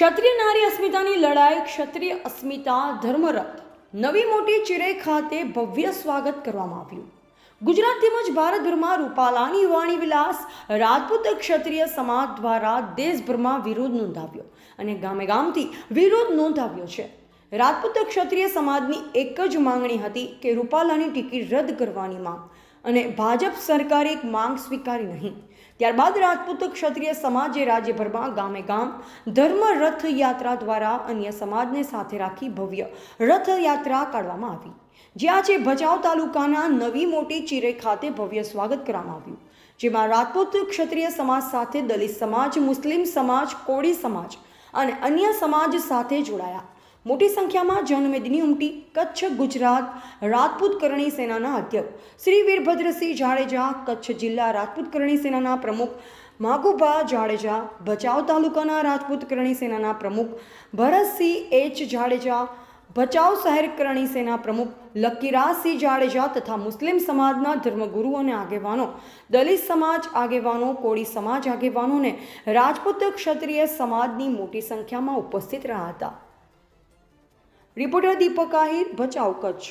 ક્ષત્રિય નારી અસ્મિતાની લડાઈ ક્ષત્રિય અસ્મિતા ધર્મરથ નવી મોટી ચિરે ખાતે ભવ્ય સ્વાગત કરવામાં આવ્યું। ગુજરાત તેમજ ભારતભરમાં રૂપાલાની વાણી વિલાસ રાજપૂત ક્ષત્રિય સમાજ દ્વારા દેશભરમાં વિરોધ નોંધાવ્યો અને ગામે ગામથી વિરોધ નોંધાવ્યો છે। રાજપૂત ક્ષત્રિય સમાજની એક જ માંગણી હતી કે રૂપાલાની ટિકિટ રદ કરવાની માંગ અને ભાજપ સરકારે એક માંગ સ્વીકારી નહીં। ત્યારબાદ રાજપૂત ક્ષત્રિય સમાજે રાજ્યભરમાં ગામે ગામ ધર્મ રથ યાત્રા દ્વારા અન્ય સમાજને સાથે રાખી ભવ્ય રથયાત્રા કાઢવામાં આવી, જે આજે ભચાઉ તાલુકાના નવી મોટી ચિરે ખાતે ભવ્ય સ્વાગત કરવામાં આવ્યું, જેમાં રાજપૂત ક્ષત્રિય સમાજ સાથે દલિત સમાજ, મુસ્લિમ સમાજ, કોળી સમાજ અને અન્ય સમાજ સાથે જોડાયા। મોટી સંખ્યામાં જનમેદની ઉમટી। કચ્છ ગુજરાત રાજપૂત કરણી સેનાના અધ્યક્ષ શ્રી વીરભદ્રસિંહ જાડેજા, કચ્છ જિલ્લા રાજપૂત કરણી સેનાના પ્રમુખ માગુભા જાડેજા, ભચાઉ તાલુકાના રાજપૂત કરણી સેનાના પ્રમુખ ભરતસિંહ એચ જાડેજા, ભચાઉ શહેર કરણી સેના પ્રમુખ લકીરાજસિંહ જાડેજા તથા મુસ્લિમ સમાજના ધર્મગુરુ અને આગેવાનો, દલિત સમાજ આગેવાનો, કોળી સમાજ આગેવાનો અને રાજપૂત ક્ષત્રિય સમાજની મોટી સંખ્યામાં ઉપસ્થિત રહ્યા હતા। રિપોર્ટર દીપક આહિર, ભચાઉ, કચ્છ।